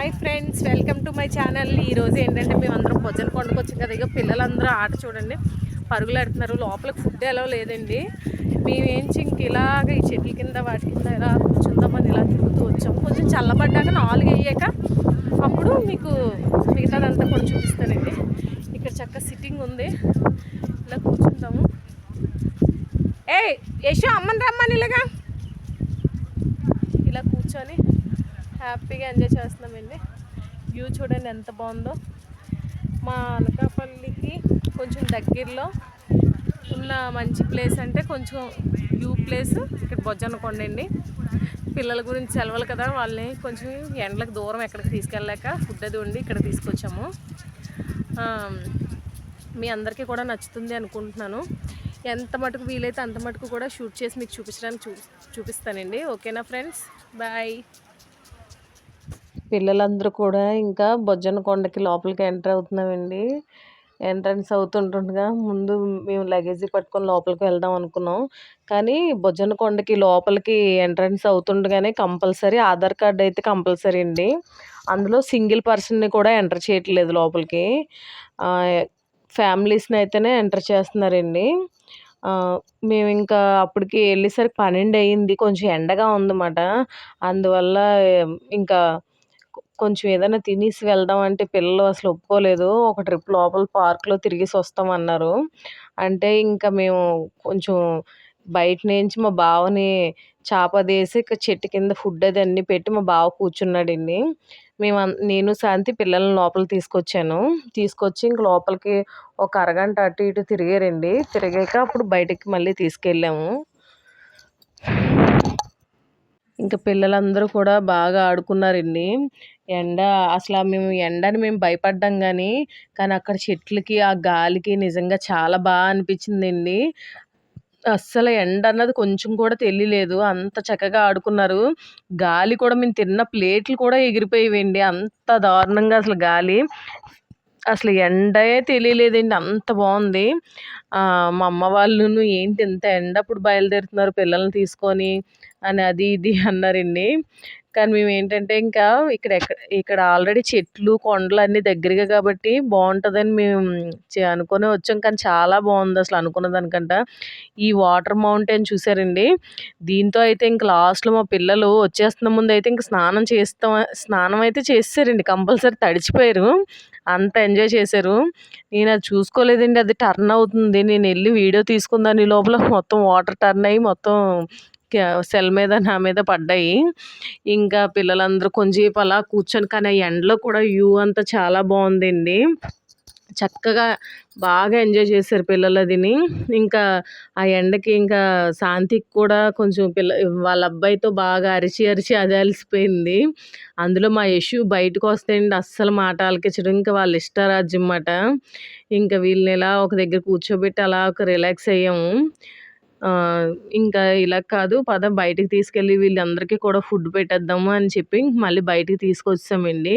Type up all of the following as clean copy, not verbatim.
Hi friends, welcome to my channel. ఈరోజు ఏంటంటే మేమందరం భోజన కొండకు వచ్చాం కదా. ఇక పిల్లలందరూ ఆట చూడండి, పరుగులు ఆడుతున్నారు. లోపలికి ఫుడ్ ఎలా లేదండి. మేమేంచి ఇంక ఇలాగ ఈ చెట్ల కింద వాటి కింద ఇలా కూర్చుందామని ఇలా తిరుగుతూ వచ్చాం. కొంచెం చల్లబడ్డాక 4 అయ్యాక అప్పుడు మీకు మిగతాదంతా కూడా చూపిస్తానండి. ఇక్కడ చక్కగా సిట్టింగ్ ఉంది, ఇలా కూర్చుంటాము. యశో అమ్మని రమ్మని ఇలాగా ఇలా కూర్చొని హ్యాపీగా ఎంజాయ్ చేస్తున్నామండి. వ్యూ చూడండి ఎంత బాగుందో. మా అనకాపల్లికి కొంచెం దగ్గరలో ఉన్న మంచి ప్లేస్ అంటే కొంచెం వ్యూ ప్లేస్ ఇక్కడ బొజ్జన్నకొండ అండి. పిల్లల గురించి సెలవులు కదా, వాళ్ళని కొంచెం ఎండలకు దూరం ఎక్కడికి తీసుకెళ్ళాక ఫుడ్ అది ఉండి ఇక్కడ తీసుకొచ్చాము. మీ అందరికీ కూడా నచ్చుతుంది అనుకుంటున్నాను. ఎంత మటుకు వీలైతే అంత మటుకు కూడా షూట్ చేసి మీకు చూపిస్తానండి. ఓకేనా ఫ్రెండ్స్, బాయ్. పిల్లలందరూ కూడా ఇంకా బొజ్జన్నకొండకి లోపలికి ఎంటర్ అవుతున్నామండి. ఎంట్రన్స్ అవుతుంటుండగా ముందు మేము లగేజీ పట్టుకొని లోపలికి వెళ్దాం అనుకున్నాం. కానీ బొజ్జన్నకొండకి లోపలికి ఎంట్రన్స్ అవుతుండగానే కంపల్సరీ ఆధార్ కార్డు అయితే కంపల్సరీ అండి. అందులో సింగిల్ పర్సన్ని కూడా ఎంటర్ చేయట్లేదు లోపలికి. ఫ్యామిలీస్ని అయితేనే ఎంటర్ చేస్తున్నారండి. మేము ఇంకా అప్పటికి వెళ్ళేసరికి 12 అయింది. కొంచెం ఎండగా ఉందన్నమాట. అందువల్ల ఇంకా కొంచెం ఏదైనా తినేసి వెళ్దాం అంటే పిల్లలు అసలు ఒప్పుకోలేదు. ఒక ట్రిప్ లోపల పార్క్లో తిరిగేసి వస్తామన్నారు. అంటే ఇంకా మేము కొంచెం బయట నుంచి మా బావని చాపదేసి చెట్టు కింద ఫుడ్ అది అన్నీ పెట్టి మా బావ కూర్చున్నాడండి. నేను శాంతి పిల్లల్ని లోపల తీసుకొచ్చి ఇంక లోపలికి ఒక అరగంట అటు ఇటు తిరిగారండి. తిరిగాక అప్పుడు బయటకి మళ్ళీ తీసుకెళ్ళాము. ఇంకా పిల్లలందరూ కూడా బాగా ఆడుకున్నారండి. అసలు మేము భయపడ్డాం కానీ అక్కడ చెట్లకి ఆ గాలికి నిజంగా చాలా బాగా అనిపించిందండి. అస్సలు ఎండ అన్నది కొంచెం కూడా తెలియలేదు. అంత చక్కగా ఆడుకున్నారు. గాలి కూడా మేము తిన్న ప్లేట్లు కూడా ఎగిరిపోయేవండి. అంత దారుణంగా అసలు గాలి, అసలు ఎండే తెలియలేదండి. అంత బాగుంది. మా అమ్మ వాళ్ళును ఏంటి ఇంత ఎండ అప్పుడు బయలుదేరుతున్నారు పిల్లల్ని తీసుకొని అని అది ఇది అన్నారండి. కానీ మేము ఏంటంటే ఇంకా ఇక్కడ ఆల్రెడీ చెట్లు కొండలు అన్నీ దగ్గరగా కాబట్టి బాగుంటుందని మేము అనుకుని వచ్చాం. కానీ చాలా బాగుంది అసలు అనుకున్న దానికంట. ఈ వాటర్ మౌంటైన్ చూసారండి. దీంతో అయితే ఇంక లాస్ట్లో మా పిల్లలు వచ్చేస్తున్న ముందు అయితే ఇంక స్నానం అయితే చేసేసారండి. కంపల్సరీ తడిచిపోయారు. అంత ఎంజాయ్ చేశారు. నేను అది చూసుకోలేదండి. అది టర్న్ అవుతుంది. నేను వెళ్ళి వీడియో తీసుకుందాను, ఈ లోపల మొత్తం వాటర్ టర్న్ అయ్యి మొత్తం సెల్ మీద నా మీద పడ్డాయి. ఇంకా పిల్లలందరూ కొంచెంసేపు అలా కూర్చొని, కానీ ఆ ఎండలో కూడా వ్యూ అంతా చాలా బాగుందండి. చక్కగా బాగా ఎంజాయ్ చేశారు పిల్లలు అదిని. ఇంకా ఆ ఎండకి ఇంకా శాంతికి కూడా కొంచెం వాళ్ళ అబ్బాయితో బాగా అరిచి అది అలసిపోయింది. అందులో మా యశు బయటకు వస్తేండి అస్సలు మాట ఆలకించడం. ఇంకా వాళ్ళ ఇష్టారాజ్యం అన్నమాట. ఇంకా వీళ్ళని ఇలా ఒక దగ్గర కూర్చోబెట్టి అలా ఒక రిలాక్స్ అయ్యాము. ఇంకా ఇలా కాదు, పద బయటికి తీసుకెళ్ళి వీళ్ళందరికీ కూడా ఫుడ్ పెట్టేద్దాము అని చెప్పి మళ్ళీ బయటికి తీసుకొచ్చామండి.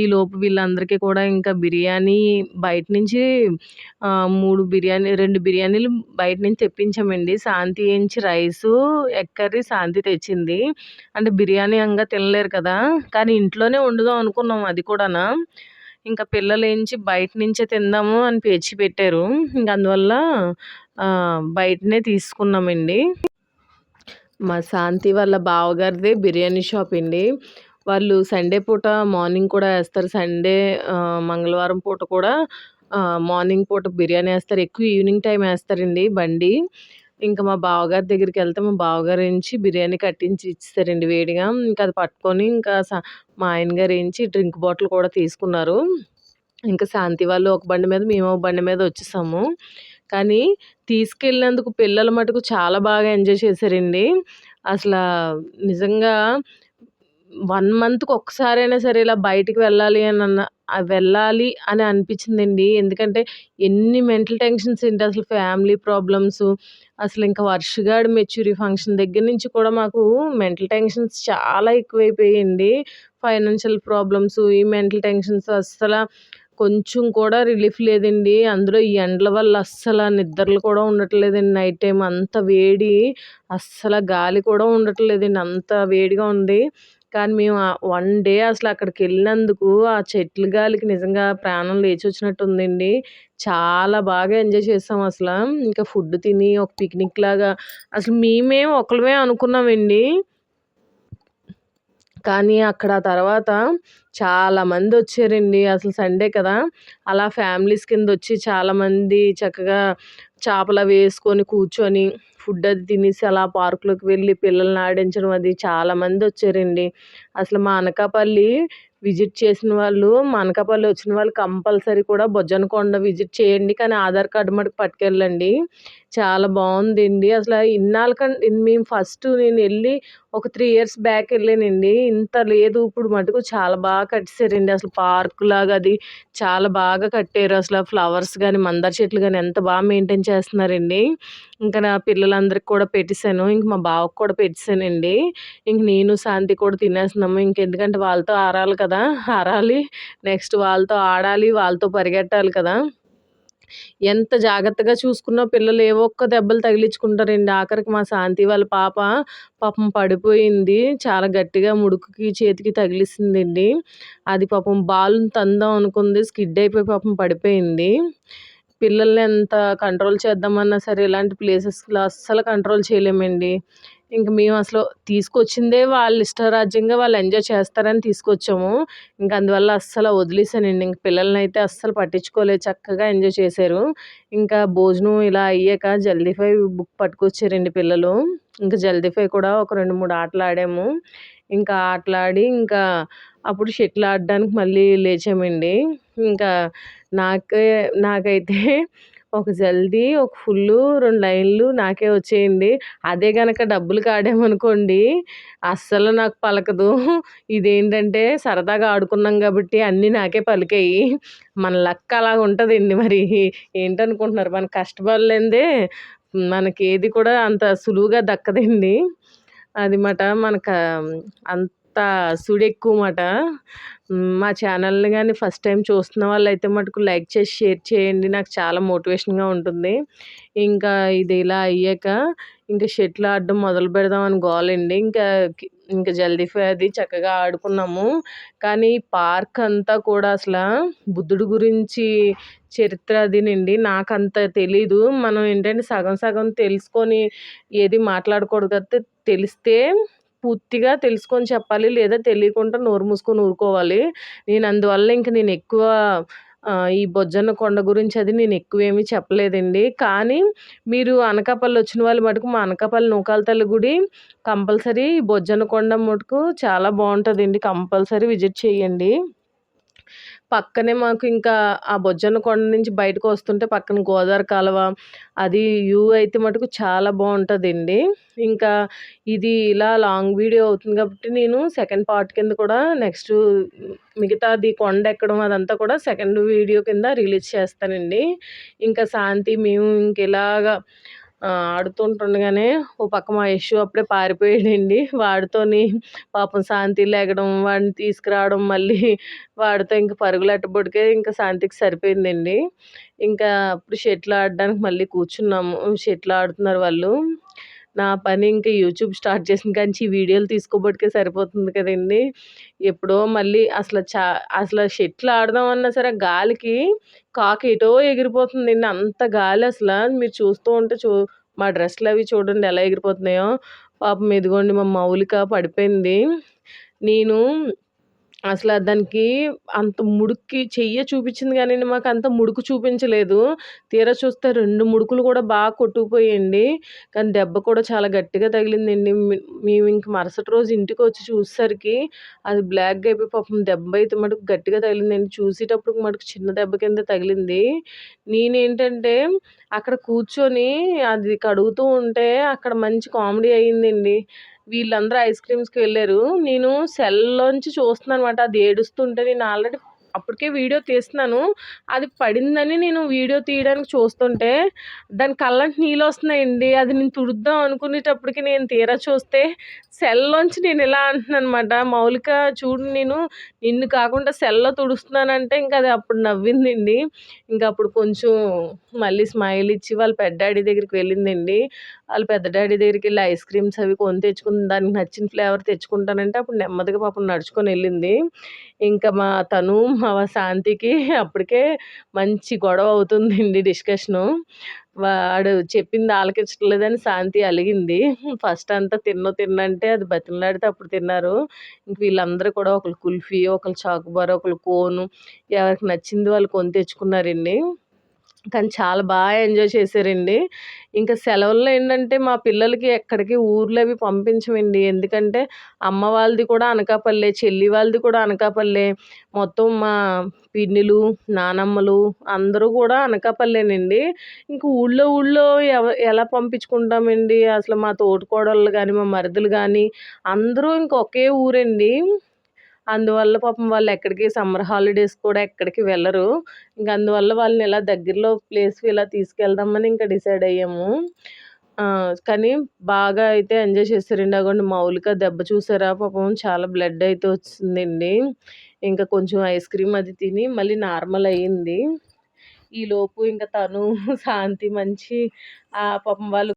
ఈలోపు వీళ్ళందరికీ కూడా ఇంకా బిర్యానీ బయట నుంచి 2 బిర్యానీలు బయట నుంచి తెప్పించామండి. శాంతి ఏంచి రైసు, ఎగ్ కర్రీ శాంతి తెచ్చింది. అంటే బిర్యానీ అంగా తినలేరు కదా, కానీ ఇంట్లోనే వండుదాం అనుకున్నాం అది కూడానా. ఇంకా పిల్లలు ఏంచి బయట నుంచే తిందాము అని పేచి పెట్టారు. ఇంకా అందువల్ల బయటనే తీసుకున్నామండి. మా శాంతి వాళ్ళ బావగారిదే బిర్యానీ షాప్ అండి. వాళ్ళు సండే పూట మార్నింగ్ కూడా వేస్తారు. మంగళవారం పూట కూడా మార్నింగ్ పూట బిర్యానీ వేస్తారు. ఎక్కువ ఈవినింగ్ టైం వేస్తారండి బండి. ఇంకా మా బావగారి దగ్గరికి వెళ్తే మా బావగారు ఏంచి బిర్యానీ కట్టించి ఇచ్చేస్తారండి వేడిగా. ఇంకా అది పట్టుకొని ఇంకా మా ఆయన గారు ఏంచి డ్రింక్ బాటిల్ కూడా తీసుకున్నారు. ఇంకా శాంతి వాళ్ళు ఒక బండి మీద, మేము ఒక బండి మీద వచ్చేసాము. కానీ తీసుకెళ్ళినందుకు పిల్లల మటుకు చాలా బాగా ఎంజాయ్ చేశారండి. అసలు నిజంగా 1 మంత్కి ఒక్కసారైనా సరే ఇలా బయటికి వెళ్ళాలి అని అనిపించిందండి. ఎందుకంటే ఎన్ని మెంటల్ టెన్షన్స్ ఏంటి, అసలు ఫ్యామిలీ ప్రాబ్లమ్స్, అసలు ఇంకా వర్షగాడి మెచ్యూరీ ఫంక్షన్ దగ్గర నుంచి కూడా మాకు మెంటల్ టెన్షన్స్ చాలా ఎక్కువైపోయాయండి. ఫైనాన్షియల్ ప్రాబ్లమ్స్, ఈ మెంటల్ టెన్షన్స్ అస్సలు కొంచెం కూడా రిలీఫ్ లేదండి. అందులో ఈ ఎండల వల్ల అస్సలు నిద్రలు కూడా ఉండట్లేదండి. నైట్ టైం అంత వేడి, అస్సలు గాలి కూడా ఉండట్లేదండి. అంత వేడిగా ఉంది. కానీ మేము 1 డే అసలక్కడికెళ్ళినందుకు ఆ చెట్ల గాలికి నిజంగా ప్రాణం లేచొచ్చినట్టుందండి. చాలా బాగా ఎంజాయ్ చేసాం అసల. ఇంకా ఫుడ్ తిని ఒక పిక్నిక్‌లాగా అసలు మేమే ఒకళ్ళమే అనుకున్నామండి. కానీ అక్కడ తర్వాత చాలామందొచ్చారండి. అసలు సండే కదా! అలా ఫ్యామిలీస్ కిందొచ్చి చాలామంది చక్కగా చాపలవి యేసుకొని కూర్చొని, ఫుడ్ అది తినేసి అలా పార్క్‌లోకి వెళ్ళి పిల్లల్ని ఆడించడం అది చాలామందొచ్చారండి. అసలు మా అనకాపల్లి విజిట్ చేసిన వాళ్ళు, మా అనకాపల్లి వచ్చిన వాళ్ళు కంపల్సరీ కూడా బొజ్జన్నకొండ విజిట్ చేయండి. కానీ ఆధార్ కార్డ్ మటుకు పట్టుకెళ్ళండి. చాలా బావుందండి. అసల మేము నేనెళ్ళి ఒక 3 ఇయర్స్ బ్యాక్ ఎళ్ళానండి. ఇంత లేదు. ఇప్పుడు మటుకు చాలా బాగా కట్టేసారండి. అసలు పార్క్‌లాగా అది చాలా బాగా కట్టారు. అసల ఫ్లవర్స్ గాని, మందార చెట్లు గాని ఎంత మెయింటైన్ చేస్తున్నారండి. ఇంకా నా పిల్లలందరికి కూడా పెట్టేసాను. ఇంక మా బావకి కూడా పెట్టేసానండి. ఇంక నేను, శాంతి కూడా తినేస్తున్నాము. ఇంకెందుకంటే వాళ్ళతో ఆరాలి కదా! ఆరాలి. నెక్స్ట్ వాళ్ళతో ఆడాలి. వాళ్ళతో పరిగెట్టాలి కదా! ఎంత జాగ్రత్తగా చూసుకున్నా పిల్లలు ఏవో ఒక్క దెబ్బలు తగిలించుకుంటారండి. ఆఖరికి మా శాంతి వాళ్ళ పాప పాపం పడిపోయింది. చాలా గట్టిగా ముడుకుకి, చేతికి తగిలేసిందండి. అది పాపం బాల్‌ని తందాం అనుకుంది. స్కిడ్ అయిపోయి పాపం పడిపోయింది. పిల్లల్ని ఎంత కంట్రోల్ చేద్దామన్నా సరే ఇలాంటి ప్లేసెస్‌లో అస్సలు కంట్రోల్ చేయలేమండి. ఇంక మేమసలు తీసుకొచ్చిందే వాళ్ళ ఇష్టారాజ్యంగా వాళ్ళు ఎంజాయ్ చేస్తారని తీసుకొచ్చాము. ఇంక అందువల్ల అస్సలు వదిలేసానండి. ఇంక పిల్లలనైతే అస్సలు పట్టించుకోలేదు. చక్కగా ఎంజాయ్ చేశారు. ఇంకా భోజనం ఇలా అయ్యాక జల్దీ ఫైవ్ బుక్ పట్టుకొచ్చారండి పిల్లలు. ఇంక జల్దీ ఫైవ్ కూడా ఒక 2, 3 ఆటలాడాము. ఇంకా ఆటలాడి ఇంకా అప్పుడు షటిల్ ఆడడానికి మళ్ళీ లేచామండి. ఇంకా నాకే నాకైతే ఒక జల్దీ, ఒక ఫుల్లు, 2 లైన్‌లు నాకే వచ్చేయండి. అదే గనక డబ్బులకి ఆడామనుకోండి అస్సలు నాకు పలకదు. ఇదేంటంటే సరదాగా ఆడుకున్నాం గాబట్టి అన్నీ నాకే పలికాయి. మన లక్ అలాగుంటదండి మరి. ఏంటనుకుంటున్నారు? మన కష్టపడలేనిదే మనకేది కూడా అంత సులువుగా దక్కదండి. అది మాట మనక అంత సుడెక్కువ మాట. మా ఛానల్‌ని గాని ఫస్ట్ టైమ్ చూస్తున్న వాళ్ళైతే మటుకు లైక్ చేసి, షేర్ చేయండి. నాకు చాలా మోటివేషన్‌గా ఉంటుంది. ఇంకా ఇది ఇలా అయ్యాక ఇంక షటిల్ ఆడడం మొదలు పెడదామని గోలండి. ఇంక జల్దీ ఫై అది చక్కగా ఆడుకున్నాము. కానీ పార్క్ అంతా కూడా బుద్ధుడు గురించి చరిత్ర అదీనండి. నాకంత తెలీదు. మనం ఏంటంటే సగం సగం తెలుసుకొని ఏది మాట్లాడకూడదు తప్పితే తెలిస్తే పూర్తిగా తెలుసుకొని చెప్పాలి. లేదా తెలియకుండా నోరు మూసుకొని ఊరుకోవాలి. అందువల్ల నేనెక్కువ ఈ బొజ్జన్న కొండ గురించి అది నేనెక్కువేమీ చెప్పలేదండి. కానీ మీరు అనకాపల్లి వచ్చిన వాళ్ళు మటుకు మా అనకాపల్లి నూకాల తల్లి గుడి కంపల్సరీ బొజ్జన్న కొండ మటుకు చాలా బావుంటదండి. కంపల్సరీ విజిట్ చేయండి. పక్కనే మాకు ఇంకా ఆ బొజ్జన్న కొండ నుంచి బయటకొస్తుంటే పక్కన గోదావరి కాలువ అది వ్యూ అయితే మటుకు చాలా బావుంటదండి. ఇంకా ఇది ఇలా లాంగ్ వీడియో అవుతుంది కాబట్టి నేను సెకండ్ పార్ట్ కింద కూడా నెక్స్టు మిగతాది కొండెక్కడం అదంతా కూడా సెకండ్ వీడియో కింద రిలీజ్ చేస్తానండి. ఇంకా శాంతి మేము ఇంకిలాగా ఆడుతుంటుండగానే ఓ పక్క మా యషు అప్పుడే పారిపోయాడండి. వాడితోని పాపం శాంతి లెగడం, వాడిని తీసుకురావడం, మళ్ళీ వాడితో ఇంక పరుగులెట్టబొడికే ఇంక శాంతికి సరిపోయిందండి. ఇంకా అప్పుడు షటిల్ ఆడడానికి మళ్ళీ కూర్చున్నాము. షటిల్ ఆడుతున్నారు వాళ్ళు. నా పని ఇంక యూట్యూబ్ స్టార్ట్ చేసిన కాడ్నుంచి ఈ వీడియోలు తీసుకోబోటికే సరిపోతుంది కదండీ! ఎప్పుడో మళ్ళీ అసల షటిల్ ఆడదామన్నా సరే గాలికి కాకి ఎటో ఎగిరిపోతుందండి. అంత గాలసల. మీరు చూస్తూ ఉంటే మా డ్రెస్సులవి చూడండి ఎలా ఎగిరిపోతున్నాయో. పాపం ఇదిగోండి మా మౌలిక పడిపోయింది. నేను దానికి అంత ముడుక్కి చెయ్యే చూపించింది గానండి మాకంత ముడుకు చూపించలేదు. తీరా చూస్తే 2 ముడుకులు కూడా బాగా కొట్టుకుపోయాయండి. కానీ దెబ్బ కూడా చాలా గట్టిగా తగిలిందండి. మేమింక మరుసటి రోజు ఇంటికొచ్చి చూసేసరికి అది బ్లాక్‌గా అయిపోయి పాపం దెబ్బైతే మటుకు గట్టిగా తగిలిందండి. చూసేటప్పటికి మటుకు చిన్న దెబ్బ కింద తగిలింది. నేనేంటంటే అక్కడ కూర్చొని అది కడుగుతూ ఉంటే అక్కడ మంచి కామెడీ అయిందండి. వీళ్ళందరూ ఐస్ క్రీమ్స్‌కి వెళ్ళారు. నేను సెల్‌లోంచి చూస్తున్నానన్నమాట. అది ఏడుస్తుంటే నేను ఆల్రెడీ అప్పటికే వీడియో తీస్తున్నాను. అది పడిందని నేను వీడియో తీయడానికి చూస్తుంటే దాని కళ్ళంట నీళ్ళొస్తున్నాయండి. అది నేను తుడుద్దాం అనుకునేటప్పటికి నేను తీరా చూస్తే సెల్‌లోంచి నేను ఇలా అంటున్నానన్నమాట. మౌలిక చూడు నిన్ను కాకుండా సెల్‌లో తుడుస్తున్నానంటే ఇంక అది అప్పుడు నవ్విందండి. ఇంక అప్పుడు కొంచెం మళ్ళీ స్మైల్ ఇచ్చి వాళ్ళ పెద్ద డాడీ దగ్గరికి వెళ్ళిందండి. ఆళ్ళ పెద్ద డ్యాడీ దగ్గరికెళ్ళి ఐస్ క్రీమ్స్ అవి కొని తెచ్చుకుంది. దానికి నచ్చిన ఫ్లేవర్ తెచ్చుకుంటానంటే అప్పుడు నెమ్మదిగా పాపం నడుచుకొనెళ్ళింది. ఇంకా మా శాంతికి అప్పటికే మంచి గొడవ అవుతుందండి డిస్కషను. వాడు చెప్పింది ఆలకించట్లేదని శాంతి అలిగింది. ఫస్ట్ అంతా తిన్నంటే అది బతిమలాడితే అప్పుడు తిన్నారు. ఇంక వీళ్ళందరూ కూడా ఒకళ్ళు కుల్ఫీ, ఒకళ్ళు చాకోబార్, ఒకళ్ళు కోను ఎవరికి నచ్చింది వాళ్ళు కొని తెచ్చుకున్నారండి. కానీ చాలా ఎంజాయ్ చేశారండి. ఇంకా సెలవుల్లో ఏంటంటే మా పిల్లలకి ఎక్కడికి ఊర్లు అవి పంపించమండి. ఎందుకంటే అమ్మ వాళ్ళది కూడా అనకాపల్లె, చెల్లి వాళ్ళది కూడా అనకాపల్లె. మొత్తం మా పిన్నిలు, నానమ్మలు అందరూ కూడా అనకాపల్లేనండి. ఇంక ఊళ్ళో ఎలా పంపించుకుంటామండి. అసలు మా తోటికోడళ్ళు గాని, మా మరుదులు గాని అందరూ ఇంక ఒకే ఊరండి. అందువల్ల పాపం వాళ్ళెక్కడికి సమ్మర్ హాలిడేస్ కూడా ఎక్కడికి వెళ్ళరు. ఇంక అందువల్ల వాళ్ళని ఇలా దగ్గరలో ప్లేస్‌కి ఇలా తీసుకెళ్దామని ఇంకా డిసైడ్ అయ్యాము. కానీ బాగా అయితే ఎంజాయ్ చేశారండి. అగోండి మౌలిక దెబ్బ చూసారా పాపం చాలా బ్లడ్ అయితే వచ్చిందండి. ఇంకా కొంచెం ఐస్ క్రీమ్ అది తిని మళ్ళీ నార్మల్ అయ్యింది. ఈలోపు ఇంక తను శాంతి మంచి పాపం వాళ్ళు